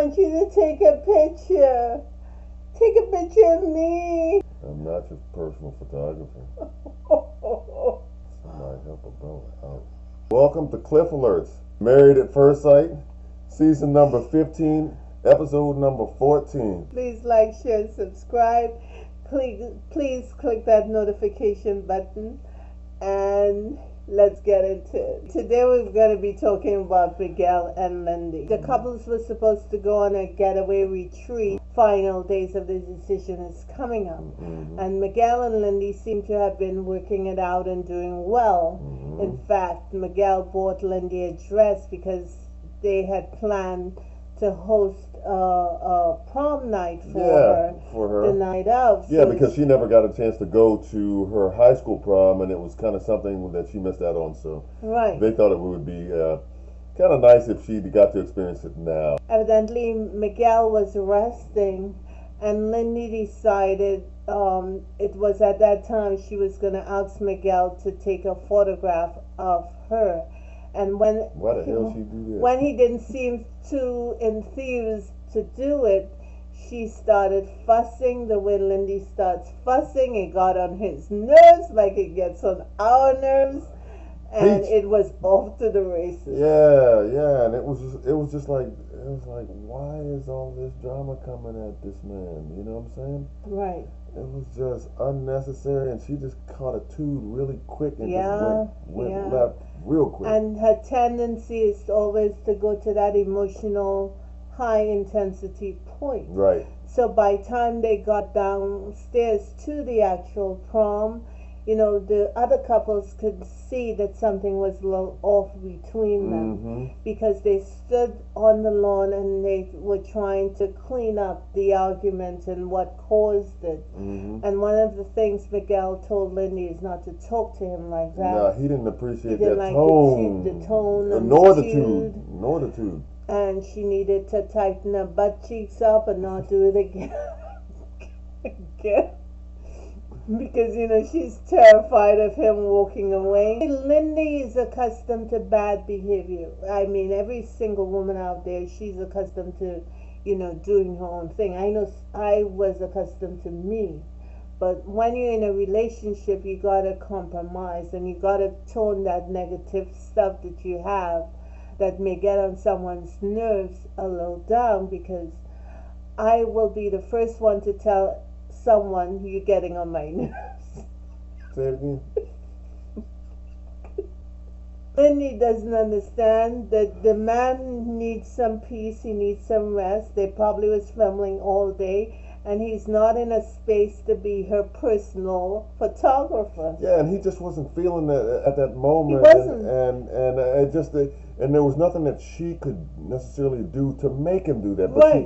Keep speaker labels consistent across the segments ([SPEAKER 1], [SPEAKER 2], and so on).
[SPEAKER 1] want you to take a picture. Take a picture of me.
[SPEAKER 2] I'm not your personal photographer. Somebody help a brother out. Welcome to Cliff Alerts, Married at First Sight, season number 15, episode number 14.
[SPEAKER 1] Please like, share, and subscribe. Please click that notification button, and let's get into it. Today we're going to be talking about Miguel and Lindy. The couples were supposed to go on a getaway retreat. Final days of the decision is coming up. And Miguel and Lindy seem to have been working it out and doing well. In fact, Miguel bought Lindy a dress because they had planned to host a prom night for her, the night of.
[SPEAKER 2] Yeah, because she never got a chance to go to her high school prom, and it was kind of something that she missed out on. So they thought it would be kind of nice if she got to experience it now.
[SPEAKER 1] Evidently, Miguel was resting, and Lindy decided it was at that time she was going to ask Miguel to take a photograph of her. And
[SPEAKER 2] why the hell she do that?
[SPEAKER 1] When he didn't seem too enthused to do it, she started fussing the way Lindy starts fussing. It got on his nerves like it gets on our nerves, and it was off to the races.
[SPEAKER 2] Yeah, and it was like, why is all this drama coming at this man? You know what I'm saying?
[SPEAKER 1] Right.
[SPEAKER 2] It was just unnecessary, and she just caught a tube really quick and just went left real quick.
[SPEAKER 1] And her tendency is always to go to that emotional, high-intensity point.
[SPEAKER 2] Right.
[SPEAKER 1] So by the time they got downstairs to the actual prom, you know, the other couples could see that something was a little off between them, because they stood on the lawn and they were trying to clean up the argument and what caused it. And one of the things Miguel told Lindy is not to talk to him like that.
[SPEAKER 2] No, he didn't appreciate
[SPEAKER 1] that
[SPEAKER 2] tone.
[SPEAKER 1] The tone,
[SPEAKER 2] nor the tude.
[SPEAKER 1] And she needed to tighten her butt cheeks up and not do it again. Because, you know, she's terrified of him walking away. Lindy is accustomed to bad behavior. I mean, every single woman out there, she's accustomed to, you know, doing her own thing. I know I was accustomed to me. But when you're in a relationship, you got to compromise, and you got to tone that negative stuff that you have that may get on someone's nerves a little down, because I will be the first one to tell someone you're getting on my nerves.
[SPEAKER 2] Say it again.
[SPEAKER 1] Lindy doesn't understand that the man needs some peace, he needs some rest. They probably was filming all day, and he's not in a space to be her personal photographer.
[SPEAKER 2] Yeah, and he just wasn't feeling that at that moment.
[SPEAKER 1] He wasn't.
[SPEAKER 2] And there was nothing that she could necessarily do to make him do that. But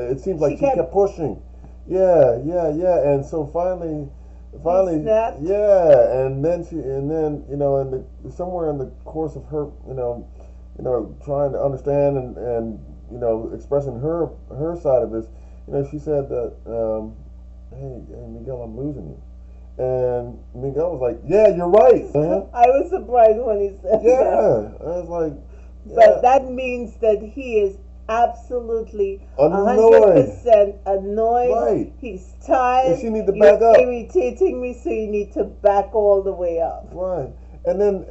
[SPEAKER 2] it seems like she kept pushing. Yeah, and so finally, and then you know, somewhere in the course of her, you know, trying to understand and you know, expressing her side of this, you know, she said that, hey Miguel, I'm losing you, and Miguel was like, yeah, you're right.
[SPEAKER 1] I was surprised when he said that.
[SPEAKER 2] I was like,
[SPEAKER 1] but that means that he is absolutely
[SPEAKER 2] annoyed.
[SPEAKER 1] 100% annoyed.
[SPEAKER 2] Right.
[SPEAKER 1] He's tired.
[SPEAKER 2] And she need to back up.
[SPEAKER 1] You're irritating me, so you need to back all the way up.
[SPEAKER 2] Right. And then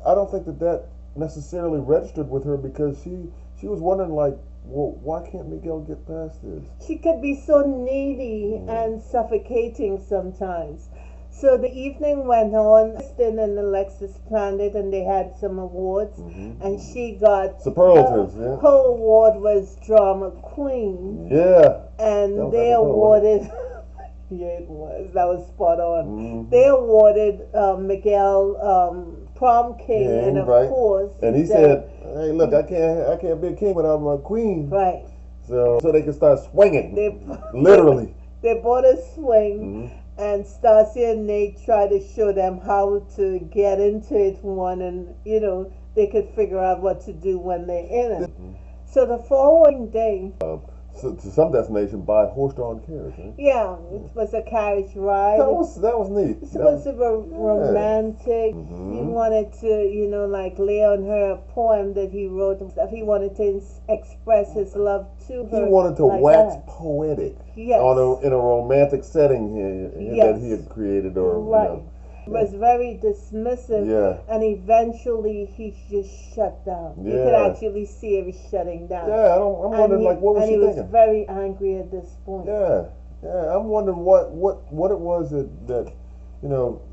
[SPEAKER 2] I don't think that necessarily registered with her, because she was wondering, like, well, why can't Miguel get past this?
[SPEAKER 1] She could be so needy and suffocating sometimes. So the evening went on, Kristen and Alexis planned it, and they had some awards, and she got
[SPEAKER 2] superlatives.
[SPEAKER 1] Her award was Drama Queen.
[SPEAKER 2] Yeah.
[SPEAKER 1] And they awarded. It was. That was spot on. They awarded Miguel Prom King, and of course.
[SPEAKER 2] And he said, "Hey, look, I can't be a king without my queen."
[SPEAKER 1] Right.
[SPEAKER 2] So they could start swinging. Literally.
[SPEAKER 1] They bought a swing. And Stacy and Nate tried to show them how to get into it and, you know, they could figure out what to do when they're in it. So the following day,
[SPEAKER 2] to some destination by horse-drawn carriage. Right?
[SPEAKER 1] Yeah, it was a carriage ride.
[SPEAKER 2] That was neat.
[SPEAKER 1] It's supposed to be romantic.
[SPEAKER 2] Mm-hmm.
[SPEAKER 1] He wanted to, like lay on her a poem that he wrote. He wanted to express his love to her.
[SPEAKER 2] He wanted to
[SPEAKER 1] like
[SPEAKER 2] wax
[SPEAKER 1] that.
[SPEAKER 2] poetic.
[SPEAKER 1] Yes.
[SPEAKER 2] In a romantic setting that he had created, or
[SPEAKER 1] right. Was very dismissive, and eventually he just shut down. You could actually see him shutting down.
[SPEAKER 2] Yeah, I'm wondering, what was he thinking?
[SPEAKER 1] And he was very angry at this point.
[SPEAKER 2] Yeah, I'm wondering what it was that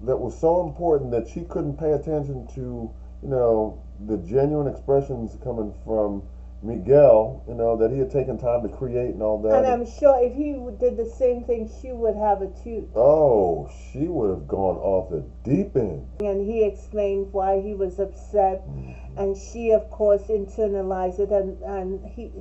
[SPEAKER 2] that was so important that she couldn't pay attention to, the genuine expressions coming from Miguel, that he had taken time to create and all that.
[SPEAKER 1] And I'm sure if he did the same thing, she would have it too.
[SPEAKER 2] Oh, she would have gone off the deep end.
[SPEAKER 1] And he explained why he was upset, and she, of course, internalized it, and he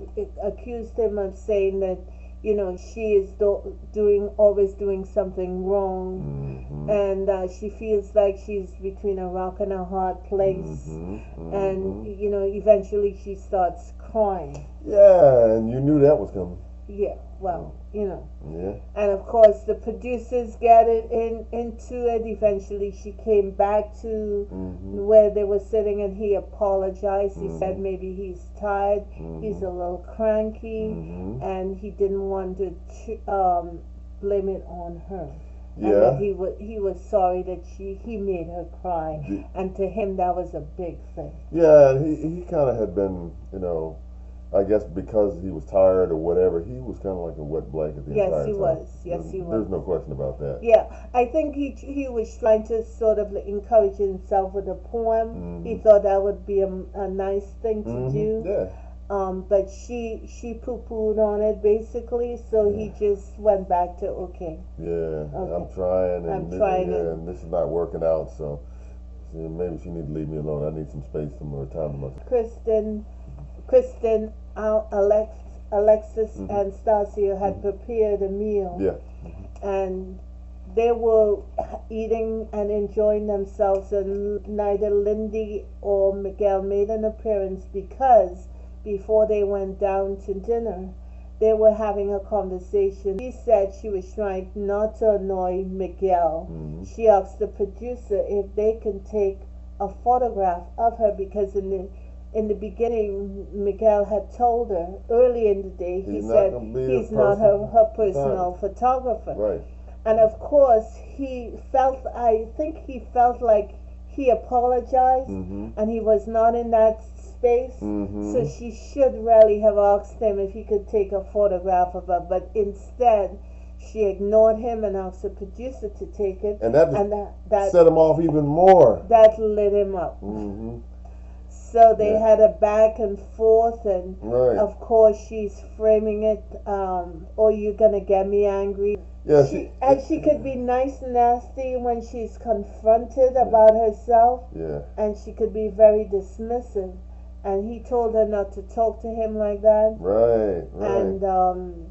[SPEAKER 1] accused him of saying that, she is always doing something wrong, and she feels like she's between a rock and a hard place, and eventually she starts crying.
[SPEAKER 2] Yeah, and you knew that was coming.
[SPEAKER 1] Yeah, well,
[SPEAKER 2] Yeah.
[SPEAKER 1] And of course the producers get into it. Eventually she came back to where they were sitting, and he apologized. He said maybe he's tired, he's a little cranky, and he didn't want to blame it on her. And that he was sorry that he made her cry, and to him that was a big thing.
[SPEAKER 2] Yeah, and he kind of had been, I guess because he was tired or whatever, he was kind of like a wet blanket the entire time.
[SPEAKER 1] Yes, he was.
[SPEAKER 2] There's no question about that.
[SPEAKER 1] Yeah, I think he was trying to sort of encourage himself with a poem. He thought that would be a nice thing to do.
[SPEAKER 2] Yeah.
[SPEAKER 1] But she poo-pooed on it basically, so he just went back to okay.
[SPEAKER 2] Yeah, I'm trying, and this is not working out, so maybe she need to leave me alone. I need some space, some more time to myself.
[SPEAKER 1] Kristen, Alexis, and Stacio had prepared a meal.
[SPEAKER 2] Yeah.
[SPEAKER 1] And they were eating and enjoying themselves, and neither Lindy or Miguel made an appearance because before they went down to dinner, they were having a conversation. She said she was trying not to annoy Miguel. She asked the producer if they can take a photograph of her, because in the beginning, Miguel had told her early in the day, he said he's not her personal photographer.
[SPEAKER 2] Right.
[SPEAKER 1] And of course, I think he felt like he apologized, and he was not in that space. So she should really have asked him if he could take a photograph of her, but instead, she ignored him and asked the producer to take it.
[SPEAKER 2] And that set him off even more.
[SPEAKER 1] That lit him up. So they had a back and forth, and of course she's framing it, oh, you're gonna get me angry.
[SPEAKER 2] Yeah,
[SPEAKER 1] she could be nice and nasty when she's confronted about herself.
[SPEAKER 2] Yeah. And
[SPEAKER 1] she could be very dismissive. And he told her not to talk to him like that.
[SPEAKER 2] Right.
[SPEAKER 1] And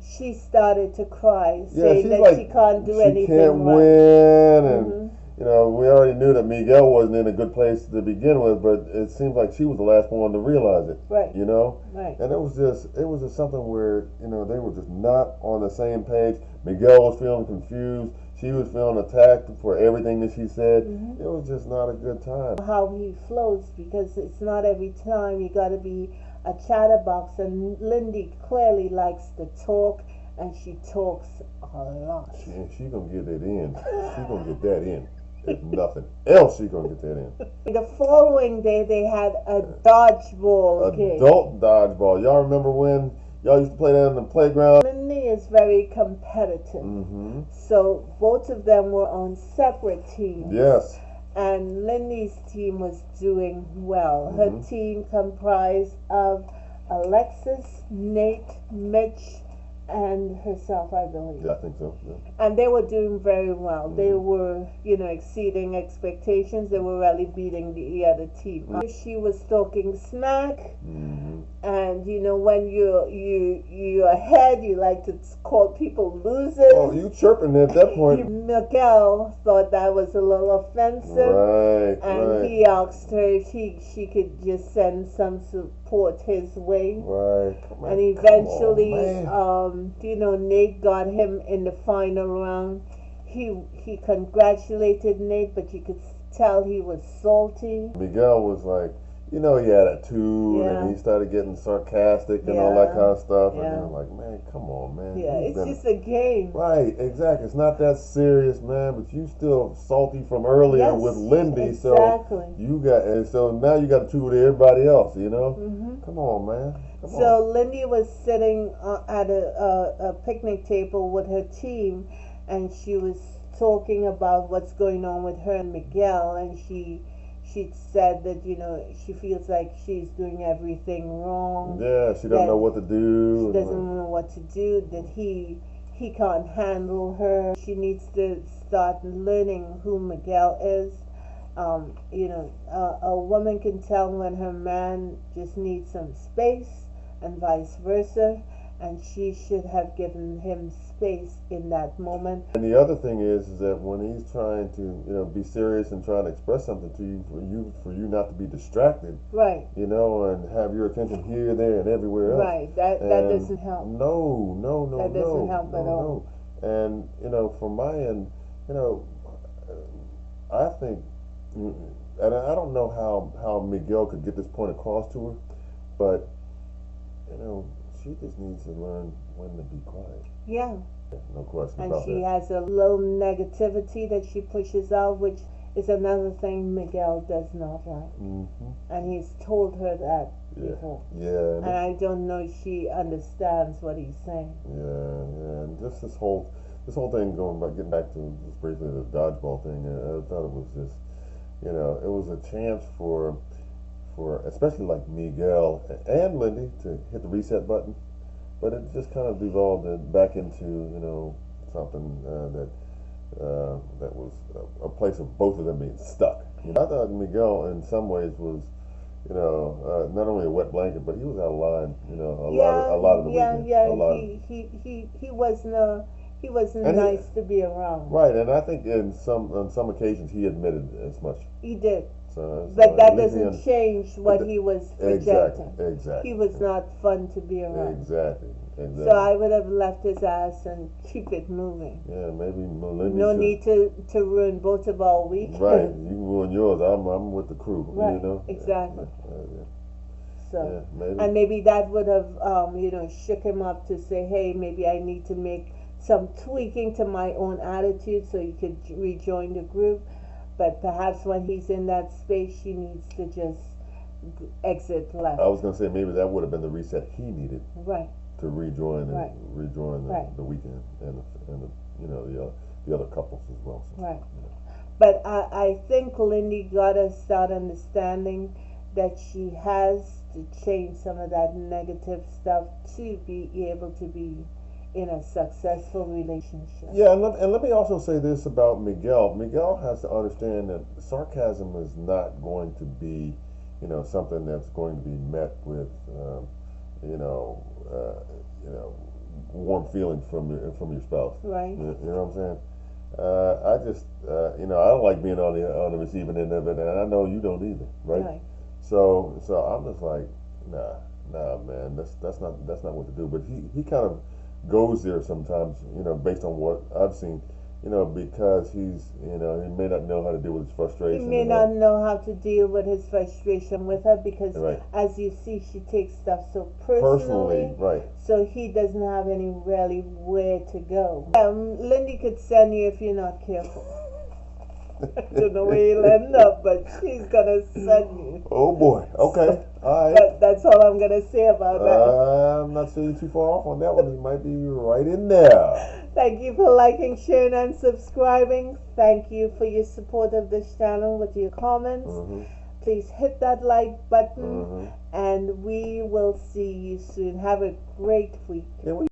[SPEAKER 1] she started to cry, saying that she can't do anything.
[SPEAKER 2] She can't win, and we already knew that Miguel wasn't in a good place to begin with, but it seems like she was the last one to realize it.
[SPEAKER 1] Right.
[SPEAKER 2] Right. And it was just something where they were just not on the same page. Miguel was feeling confused. She was feeling attacked for everything that she said. It was just not a good time.
[SPEAKER 1] How he flows, because it's not every time you got to be a chatterbox. And Lindy clearly likes to talk, and she talks a lot.
[SPEAKER 2] She gonna get it in. She gonna get that in. If nothing else, she gonna get that in.
[SPEAKER 1] The following day, they had a dodgeball game.
[SPEAKER 2] Adult dodgeball. Y'all remember when y'all used to play that on the playground?
[SPEAKER 1] Lindy is very competitive. So both of them were on separate teams.
[SPEAKER 2] Yes.
[SPEAKER 1] And Lindy's team was doing well. Her team comprised of Alexis, Nate, Mitch, and herself, I believe.
[SPEAKER 2] Yeah, I think so. Yeah.
[SPEAKER 1] And they were doing very well. They were, exceeding expectations. They were really beating the other team. She was talking smack, and when you're ahead, you like to call people losers.
[SPEAKER 2] Oh, you chirping at that point.
[SPEAKER 1] Miguel thought that was a little offensive,
[SPEAKER 2] Right,
[SPEAKER 1] and he asked her if she could just send some support his way.
[SPEAKER 2] Right.
[SPEAKER 1] And eventually, Nate got him in the final round. He congratulated Nate, but you could tell he was salty.
[SPEAKER 2] Miguel was like, he had attitude, and he started getting sarcastic and all that kind of stuff. And I'm like, man, come on, man.
[SPEAKER 1] Yeah, it's just a game.
[SPEAKER 2] Right, exactly. It's not that serious, man. But you still salty from earlier with Lindy,
[SPEAKER 1] exactly.
[SPEAKER 2] so now you got attitude with everybody else. Come on, man. Come on.
[SPEAKER 1] Lindy was sitting at a picnic table with her team, and she was talking about what's going on with her and Miguel, and she said that she feels like she's doing everything wrong.
[SPEAKER 2] Yeah, she doesn't know what to do.
[SPEAKER 1] She doesn't know what to do. That he can't handle her. She needs to start learning who Miguel is. A woman can tell when her man just needs some space, and vice versa. And she should have given him space in that moment.
[SPEAKER 2] And the other thing is that when he's trying to, be serious and trying to express something to you, for you not to be distracted,
[SPEAKER 1] right?
[SPEAKER 2] And have your attention here, there, and everywhere else.
[SPEAKER 1] Right. That doesn't help.
[SPEAKER 2] No.
[SPEAKER 1] That doesn't help at all.
[SPEAKER 2] And from my end, I think, and I don't know how Miguel could get this point across to her, but she just needs to learn when to be quiet.
[SPEAKER 1] Yeah.
[SPEAKER 2] No question
[SPEAKER 1] and
[SPEAKER 2] about that.
[SPEAKER 1] And she has a little negativity that she pushes out, which is another thing Miguel does not like. And he's told her that before.
[SPEAKER 2] Yeah.
[SPEAKER 1] And I don't know if she understands what he's saying.
[SPEAKER 2] Yeah. And just this whole thing getting back to just briefly the dodgeball thing, I thought it was just, it was a chance for especially like Miguel and Lindy to hit the reset button, but it just kind of devolved back into something that was a place of both of them being stuck. I thought Miguel in some ways was not only a wet blanket, but he was out of line. A lot of the weekend.
[SPEAKER 1] He wasn't nice to be around.
[SPEAKER 2] Right, and I think on some occasions he admitted as much.
[SPEAKER 1] He did. But that doesn't change what he was projecting.
[SPEAKER 2] Exactly.
[SPEAKER 1] He was not fun to be around.
[SPEAKER 2] Exactly.
[SPEAKER 1] So I would have left his ass and keep it moving.
[SPEAKER 2] Yeah, maybe Lindy
[SPEAKER 1] no need to ruin both of our weekends.
[SPEAKER 2] Right, you can ruin yours. I'm with the crew.
[SPEAKER 1] Right. Exactly. So
[SPEAKER 2] maybe.
[SPEAKER 1] And maybe that would have shook him up to say, hey, maybe I need to make some tweaking to my own attitude so you could rejoin the group. But perhaps when he's in that space, she needs to just exit left.
[SPEAKER 2] I was going to say maybe that would have been the reset he needed.
[SPEAKER 1] Right.
[SPEAKER 2] To rejoin the weekend and the other couples as well. So,
[SPEAKER 1] right. But I think Lindy got to start understanding that she has to change some of that negative stuff to be able to be in a successful relationship.
[SPEAKER 2] Yeah, and let me also say this about Miguel. Miguel has to understand that sarcasm is not going to be, something that's going to be met with, warm feelings from your spouse.
[SPEAKER 1] Right.
[SPEAKER 2] You know what I'm saying? I just, I don't like being on the receiving end of it, and I know you don't either, right? So I'm just like, nah, man, that's not what to do. But he kind of goes there sometimes, based on what I've seen, because he may not know how to deal with his frustration.
[SPEAKER 1] He may not know how to deal with his frustration with her because, as you see, she takes stuff so personally.
[SPEAKER 2] Right.
[SPEAKER 1] So he doesn't have any really where to go. Lindy could send you if you're not careful. I don't know where you'll end up, but she's gonna send you.
[SPEAKER 2] Oh boy. Okay. All right.
[SPEAKER 1] That's all I'm gonna say about that.
[SPEAKER 2] I'm not saying too far off on that one. He might be right in there.
[SPEAKER 1] Thank you for liking, sharing, and subscribing. Thank you for your support of this channel with your comments. Please hit that like button, and we will see you soon. Have a great week.